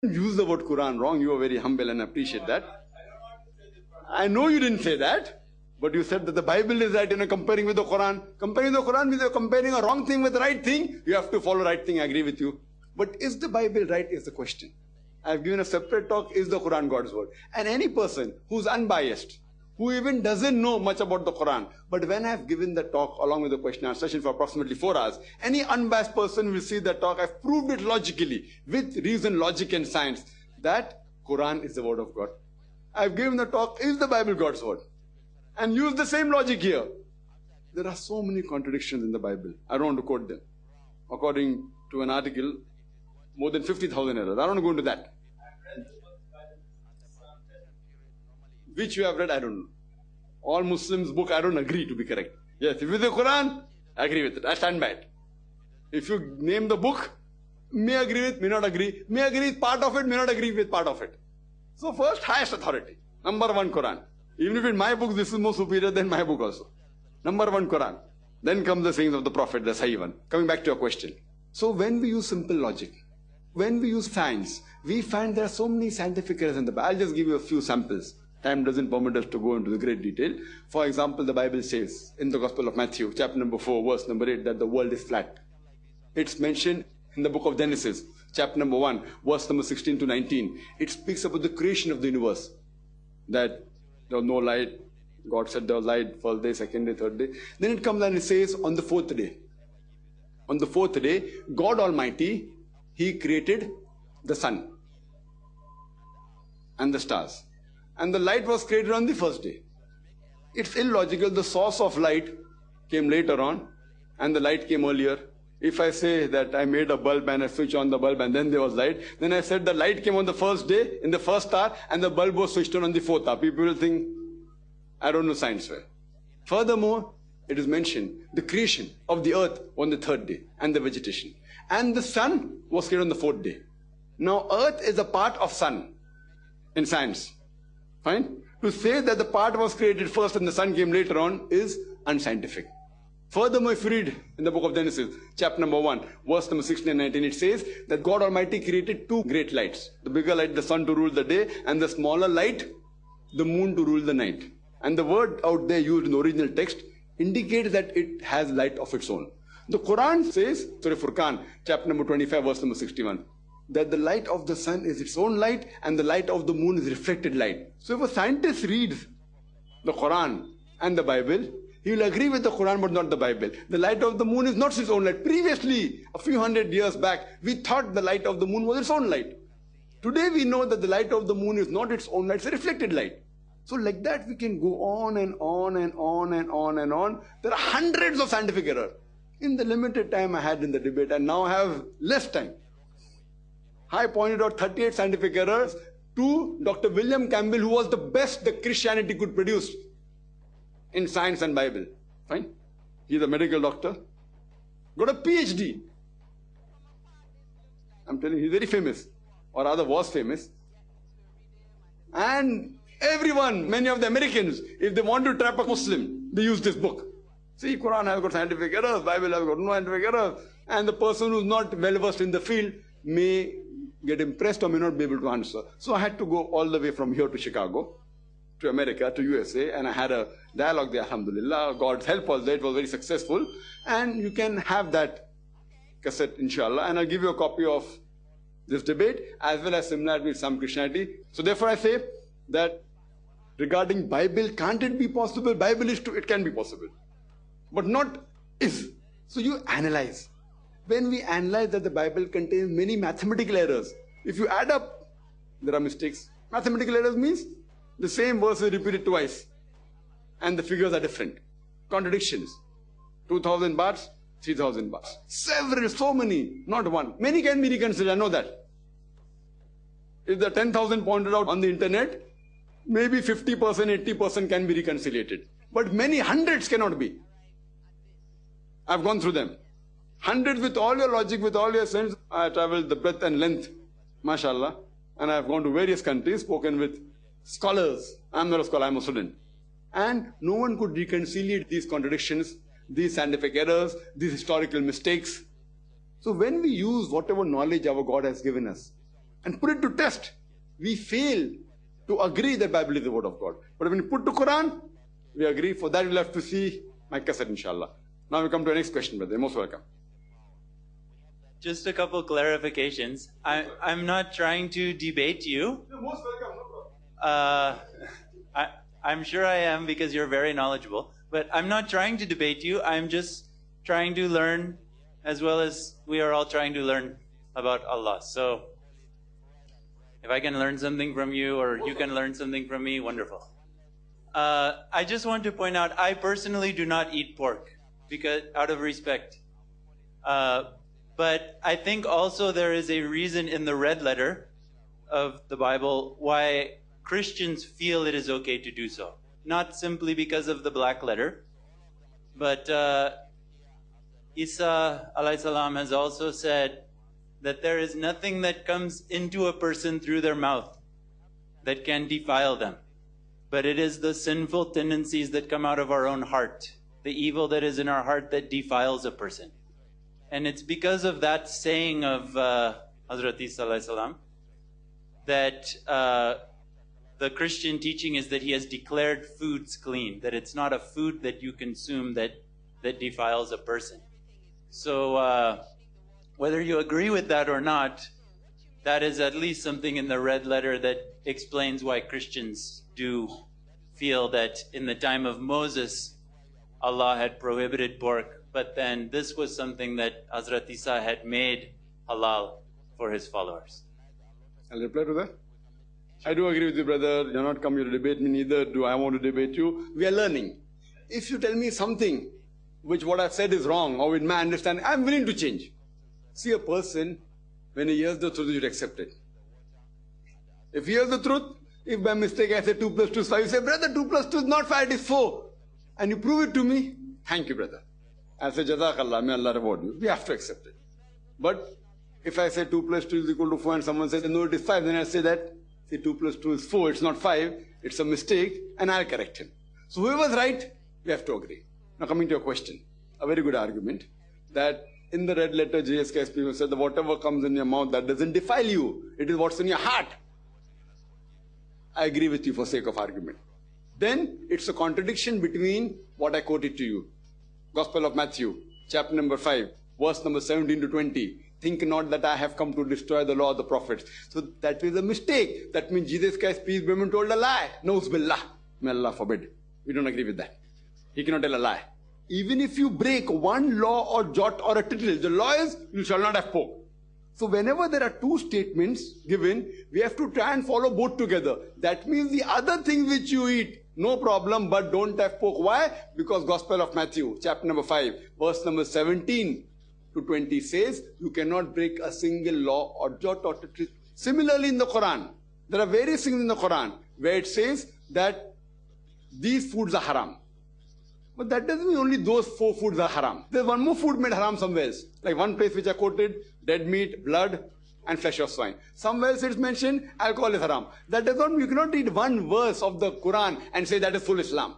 use the word Quran wrong. You are very humble and I appreciate that. I know you didn't say that, but you said that the Bible is right and comparing with the Quran. Comparing the Quran means you're comparing a wrong thing with the right thing. You have to follow right thing, I agree with you. But is the Bible right is the question. I've given a separate talk, is the Quran God's word? And any person who's unbiased, who even doesn't know much about the Quran, but when I've given the talk along with the question and answer session for approximately 4 hours, any unbiased person will see the talk. I've proved it logically, with reason, logic and science, that Quran is the word of God. I've given the talk, is the Bible God's word? And use the same logic here. There are so many contradictions in the Bible. I don't want to quote them. According to an article, more than 50,000 errors. I don't want to go into that. Which you have read, I don't know. All Muslims' book, I don't agree to be correct. Yes, if it's the Quran, I agree with it. I stand by it. If you name the book, may agree with, may not agree. May agree with part of it, may not agree with part of it. So first, highest authority. Number 1, Quran. Even if in my book, this is more superior than my book also. Number 1, Quran. Then comes the sayings of the Prophet, the Sahih one. Coming back to your question. So when we use simple logic, when we use science, we find there are so many scientific errors in the Bible. I'll just give you a few samples. Time doesn't permit us to go into the great detail. For example, the Bible says in the Gospel of Matthew, chapter number 4, verse number 8, that the world is flat. It's mentioned in the book of Genesis, chapter number 1, verse number 16 to 19. It speaks about the creation of the universe. That there was no light. God said there was light, first day, second day, third day. Then it comes and it says on the 4th day. On the 4th day, God Almighty, He created the sun and the stars. And the light was created on the 1st day. It's illogical. The source of light came later on and the light came earlier. If I say that I made a bulb and I switch on the bulb and then there was light, then I said the light came on the 1st day, in the 1st hour, and the bulb was switched on the 4th hour. People will think, I don't know science well. Furthermore, it is mentioned the creation of the earth on the 3rd day and the vegetation. And the sun was created on the 4th day. Now, earth is a part of sun in science. Fine? To say that the part was created first and the sun came later on is unscientific. Furthermore, if you read in the book of Genesis, chapter number 1, verse number 16 and 19, it says that God Almighty created 2 great lights. The bigger light, the sun to rule the day, and the smaller light, the moon to rule the night. And the word out there used in the original text indicates that it has light of its own. The Quran says, Surah Furqan, chapter number 25, verse number 61, that the light of the sun is its own light and the light of the moon is reflected light. So if a scientist reads the Quran and the Bible, he will agree with the Quran but not the Bible. The light of the moon is not its own light. Previously, a few hundred years back, we thought the light of the moon was its own light. Today we know that the light of the moon is not its own light, it's a reflected light. So like that we can go on and on and on and on and on. There are hundreds of scientific errors. In the limited time I had in the debate, and now I have less time, I pointed out 38 scientific errors to Dr. William Campbell, who was the best that Christianity could produce in science and Bible. Fine? He's a medical doctor. Got a PhD. I'm telling you, he's very famous. Or rather was famous. And everyone, many of the Americans, if they want to trap a Muslim, they use this book. See, Quran has got scientific errors, Bible has got no scientific errors. And the person who's not well versed in the field may get impressed or may not be able to answer. So I had to go all the way from here to Chicago, to America, to USA, and I had a dialogue there, alhamdulillah. God's help was there, it was very successful. And you can have that cassette, inshallah, and I'll give you a copy of this debate, as well as similarity with some Christianity. So therefore I say that regarding Bible, can't it be possible? Bible is true, it can be possible. But not is. So you analyze. When we analyze that the Bible contains many mathematical errors, if you add up, there are mistakes. Mathematical errors means the same verse is repeated twice and the figures are different. Contradictions. 2,000 bahts, 3,000 bahts. Several, so many, not one. Many can be reconciled, I know that. If the 10,000 pointed out on the internet, maybe 50%, 80% can be reconciliated. But many hundreds cannot be. I've gone through them. Hundreds with all your logic, with all your sense. I traveled the breadth and length, mashallah. And I've gone to various countries, spoken with scholars. I'm not a scholar, I'm a student. And no one could reconcile these contradictions, these scientific errors, these historical mistakes. So when we use whatever knowledge our God has given us, and put it to test, we fail to agree that Bible is the word of God. But when you put to Quran, we agree. For that, we'll have to see my cassette, inshallah. Now we come to the next question, brother. You're most welcome. Just a couple clarifications. I'm not trying to debate you. You're most welcome, no problem. I'm sure I am because you're very knowledgeable. But I'm not trying to debate you. I'm just trying to learn as well as we are all trying to learn about Allah. So if I can learn something from you or you can learn something from me, wonderful. I just want to point out, I personally do not eat pork because out of respect. But I think also there is a reason in the red letter of the Bible why Christians feel it is okay to do so. Not simply because of the black letter, but Isa alayhi salam has also said that there is nothing that comes into a person through their mouth that can defile them. But it is the sinful tendencies that come out of our own heart, the evil that is in our heart that defiles a person. And it's because of that saying of Hazrat Isa alayhi salam that the Christian teaching is that he has declared foods clean, that it's not a food that you consume that defiles a person. So whether you agree with that or not, that is at least something in the red letter that explains why Christians do feel that in the time of Moses, Allah had prohibited pork, but then this was something that Hazrat Isa had made halal for his followers. I'll reply to that. I do agree with you, brother. You're not coming to debate me, neither do I want to debate you. We are learning. If you tell me something which what I've said is wrong, or with my understanding, I'm willing to change. See, a person, when he hears the truth, you should accept it. If he hears the truth, if by mistake I say 2 plus 2 is 5, you say, brother, 2 plus 2 is not 5, it is 4. And you prove it to me, thank you, brother. I'll say, Jazakallah, may Allah reward you. We have to accept it. But if I say 2 plus 2 is equal to 4 and someone says, no, it is 5, then I'll say that, say 2 plus 2 is 4, it's not 5, it's a mistake, and I'll correct him. So whoever's right, we have to agree. Now coming to your question, a very good argument, that in the red letter, JSKS people said that whatever comes in your mouth, that doesn't defile you. It is what's in your heart. I agree with you for sake of argument. Then it's a contradiction between what I quoted to you. Gospel of Matthew, chapter number 5, verse number 17 to 20. Think not that I have come to destroy the law of the prophets. So that is a mistake. That means Jesus Christ, peace be upon him, told a lie. Na'uz billah. May Allah forbid. We don't agree with that. He cannot tell a lie. Even if you break one law or jot or a tittle, the law is, you shall not have pork. So whenever there are two statements given, we have to try and follow both together. That means the other things which you eat, no problem, but don't have pork. Why? Because Gospel of Matthew, chapter number 5, verse number 17 to 20 says, you cannot break a single law or jot or tittle. Similarly in the Quran, there are various things in the Quran where it says that these foods are haram. But that doesn't mean only those 4 foods are haram. There's one more food made haram somewhere else. Like one place which I quoted, dead meat, blood, and flesh of swine. Somewhere else it's mentioned, alcohol is haram. That does not mean, you cannot read one verse of the Quran and say that is full Islam.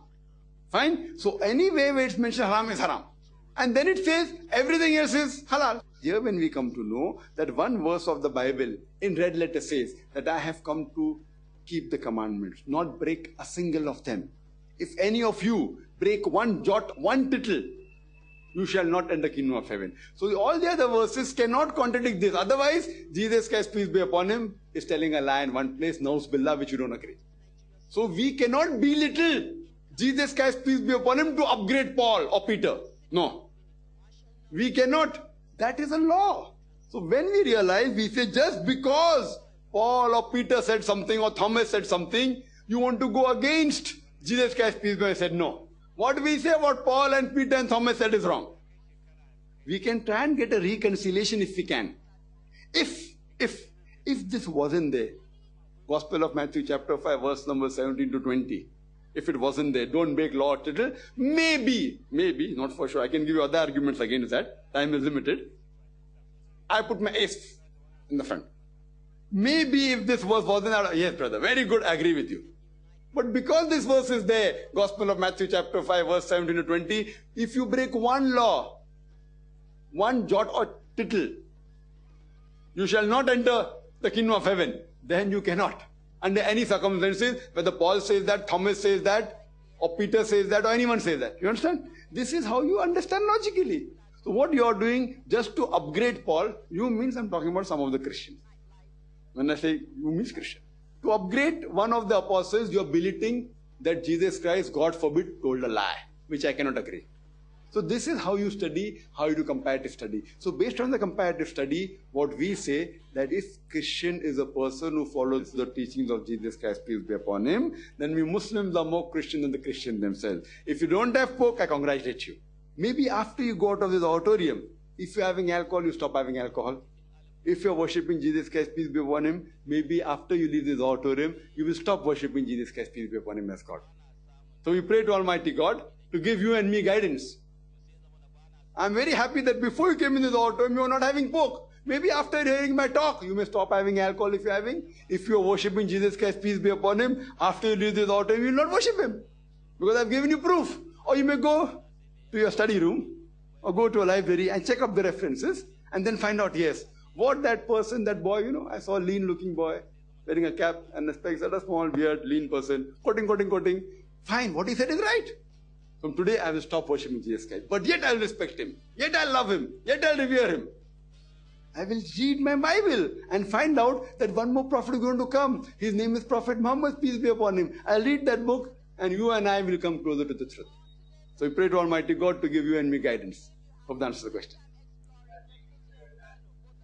Fine? So anyway where it's mentioned haram is haram. And then it says everything else is halal. Here when we come to know that one verse of the Bible in red letter says that I have come to keep the commandments, not break a single of them. If any of you break one jot, one tittle, you shall not enter the kingdom of heaven. So all the other verses cannot contradict this. Otherwise, Jesus Christ, peace be upon him, is telling a lie in one place, Na'uz billah, which you don't agree. So we cannot belittle Jesus Christ, peace be upon him, to upgrade Paul or Peter. No. We cannot. That is a law. So when we realize, we say just because Paul or Peter said something or Thomas said something, you want to go against Jesus Christ, peace be upon him, said no. What we say about Paul and Peter and Thomas said is wrong. We can try and get a reconciliation if we can. If this wasn't there, Gospel of Matthew chapter 5 verse number 17 to 20, if it wasn't there, don't break law or tittle, maybe, not for sure, I can give you other arguments against that, time is limited. I put my if in the front. Maybe if this verse wasn't out, yes brother, very good, I agree with you. But because this verse is there, Gospel of Matthew chapter 5 verse 17 to 20, if you break one law, one jot or tittle, you shall not enter the kingdom of heaven, then you cannot. Under any circumstances, whether Paul says that, Thomas says that, or Peter says that, or anyone says that. You understand? This is how you understand logically. So what you are doing, just to upgrade Paul, you means I'm talking about some of the Christians. When I say you means Christian. To upgrade one of the apostles, you are belittling that Jesus Christ, God forbid, told a lie, which I cannot agree. So this is how you study, how you do comparative study. So based on the comparative study, what we say that if Christian is a person who follows the teachings of Jesus Christ, peace be upon him, then we Muslims are more Christian than the Christians themselves. If you don't have pork, I congratulate you. Maybe after you go out of this auditorium, if you're having alcohol, you stop having alcohol. If you're worshipping Jesus Christ, peace be upon him, maybe after you leave this auditorium, you will stop worshipping Jesus Christ, peace be upon him as God. So we pray to Almighty God to give you and me guidance. I'm very happy that before you came in this auditorium, you were not having pork. Maybe after hearing my talk, you may stop having alcohol if you're having. If you're worshipping Jesus Christ, peace be upon him, after you leave this auditorium, you will not worship him. Because I've given you proof. Or you may go to your study room, or go to a library and check up the references, and then find out, yes, what that person, that boy, I saw a lean looking boy, wearing a cap and a specs, and a small beard, lean person, quoting. Fine, what he said is right. From today, I will stop worshipping Jesus Christ. But yet I will respect him. Yet I will love him. Yet I will revere him. I will read my Bible and find out that one more prophet is going to come. His name is Prophet Muhammad, peace be upon him. I'll read that book and you and I will come closer to the truth. So we pray to Almighty God to give you and me guidance. Hope that answers the question.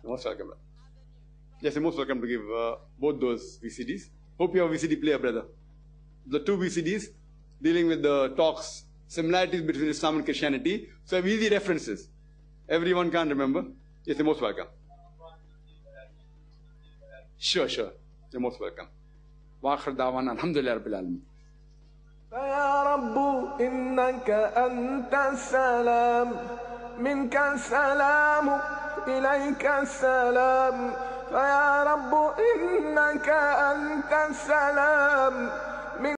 You're most welcome. Yes, you're most welcome to give both those VCDs. Hope you have a VCD player, brother. The two VCDs dealing with the talks, similarities between Islam and Christianity. So I have easy references. Everyone can't remember. Yes, you're most welcome. Sure. You're most welcome. Wa akhir da'wana alhamdulillah rabbil alamin. فيا رب إنك أنت السلام منك السلام إليك السلام فيا رب إنك أنت السلام